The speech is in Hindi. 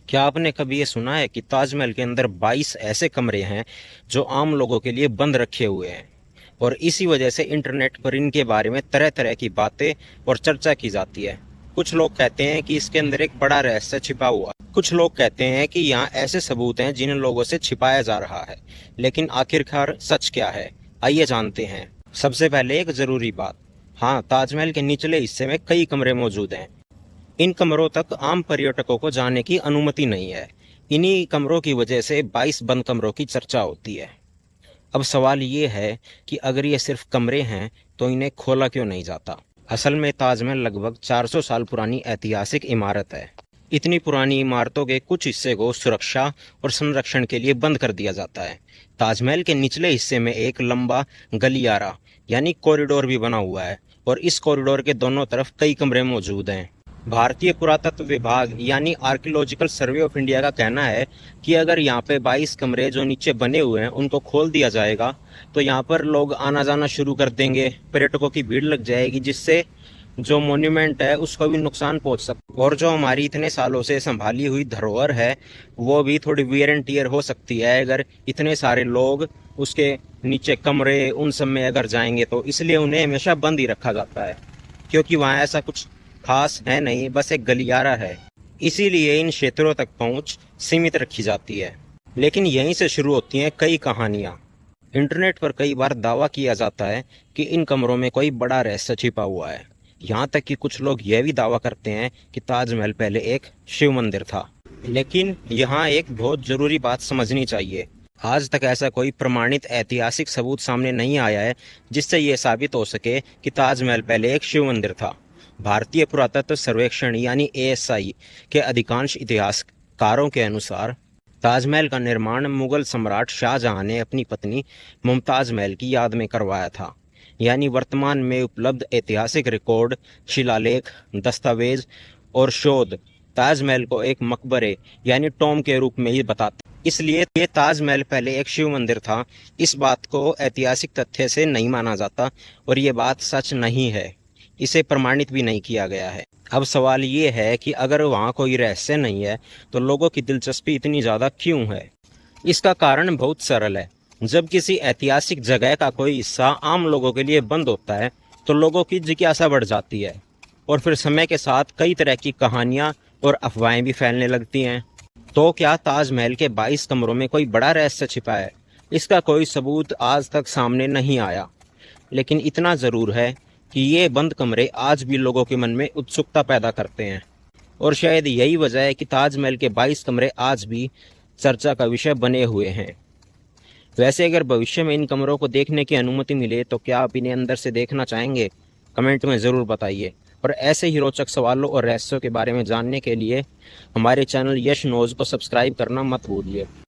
क्या आपने कभी ये सुना है कि ताजमहल के अंदर 22 ऐसे कमरे हैं जो आम लोगों के लिए बंद रखे हुए हैं और इसी वजह से इंटरनेट पर इनके बारे में तरह तरह की बातें और चर्चा की जाती है। कुछ लोग कहते हैं कि इसके अंदर एक बड़ा रहस्य छिपा हुआ है। कुछ लोग कहते हैं कि यहाँ ऐसे सबूत हैं जिन लोगों से छिपाया जा रहा है। लेकिन आखिरकार सच क्या है, आइए जानते हैं। सबसे पहले एक जरूरी बात, हाँ, ताजमहल के निचले हिस्से में कई कमरे मौजूद हैं। इन कमरों तक आम पर्यटकों को जाने की अनुमति नहीं है। इन्हीं कमरों की वजह से 22 बंद कमरों की चर्चा होती है। अब सवाल ये है कि अगर ये सिर्फ कमरे हैं तो इन्हें खोला क्यों नहीं जाता। असल में ताजमहल लगभग 400 साल पुरानी ऐतिहासिक इमारत है। इतनी पुरानी इमारतों के कुछ हिस्से को सुरक्षा और संरक्षण के लिए बंद कर दिया जाता है। ताजमहल के निचले हिस्से में एक लंबा गलियारा यानी कॉरिडोर भी बना हुआ है और इस कॉरिडोर के दोनों तरफ कई कमरे मौजूद हैं। भारतीय पुरातत्व विभाग यानी आर्कियोलॉजिकल सर्वे ऑफ इंडिया का कहना है कि अगर यहाँ पे 22 कमरे जो नीचे बने हुए हैं उनको खोल दिया जाएगा तो यहाँ पर लोग आना जाना शुरू कर देंगे, पर्यटकों की भीड़ लग जाएगी, जिससे जो मॉन्यूमेंट है उसको भी नुकसान पहुंच सकता है और जो हमारी इतने सालों से संभाली हुई धरोहर है वो भी थोड़ी वियर एंड टियर हो सकती है अगर इतने सारे लोग उसके नीचे कमरे उन सब में अगर जाएंगे तो। इसलिए उन्हें हमेशा बंद ही रखा जाता है क्योंकि वहाँ ऐसा कुछ खास है नहीं, बस एक गलियारा है। इसीलिए इन क्षेत्रों तक पहुंच सीमित रखी जाती है। लेकिन यहीं से शुरू होती हैं कई कहानियां। इंटरनेट पर कई बार दावा किया जाता है कि इन कमरों में कोई बड़ा रहस्य छिपा हुआ है। यहाँ तक कि कुछ लोग यह भी दावा करते हैं कि ताजमहल पहले एक शिव मंदिर था। लेकिन यहाँ एक बहुत जरूरी बात समझनी चाहिए। आज तक ऐसा कोई प्रमाणित ऐतिहासिक सबूत सामने नहीं आया है जिससे यह साबित हो सके कि ताजमहल पहले एक शिव मंदिर था। भारतीय पुरातत्व सर्वेक्षण यानी ASI के अधिकांश इतिहासकारों के अनुसार ताजमहल का निर्माण मुगल सम्राट शाहजहां ने अपनी पत्नी मुमताज महल की याद में करवाया था। यानी वर्तमान में उपलब्ध ऐतिहासिक रिकॉर्ड, शिलालेख, दस्तावेज और शोध ताजमहल को एक मकबरे यानी टॉम के रूप में ही बताते। इसलिए ये ताजमहल पहले एक शिव मंदिर था, इस बात को ऐतिहासिक तथ्य से नहीं माना जाता और ये बात सच नहीं है। इसे प्रमाणित भी नहीं किया गया है। अब सवाल ये है कि अगर वहाँ कोई रहस्य नहीं है तो लोगों की दिलचस्पी इतनी ज़्यादा क्यों है। इसका कारण बहुत सरल है। जब किसी ऐतिहासिक जगह का कोई हिस्सा आम लोगों के लिए बंद होता है तो लोगों की जिज्ञासा बढ़ जाती है और फिर समय के साथ कई तरह की कहानियाँ और अफवाहें भी फैलने लगती हैं। तो क्या ताजमहल के 22 कमरों में कोई बड़ा रहस्य छिपा है? इसका कोई सबूत आज तक सामने नहीं आया। लेकिन इतना ज़रूर है कि ये बंद कमरे आज भी लोगों के मन में उत्सुकता पैदा करते हैं और शायद यही वजह है कि ताजमहल के 22 कमरे आज भी चर्चा का विषय बने हुए हैं। वैसे अगर भविष्य में इन कमरों को देखने की अनुमति मिले तो क्या आप इन्हें अंदर से देखना चाहेंगे? कमेंट में ज़रूर बताइए। और ऐसे ही रोचक सवालों और रहस्यों के बारे में जानने के लिए हमारे चैनल यश नोज को सब्सक्राइब करना मत भूलिए।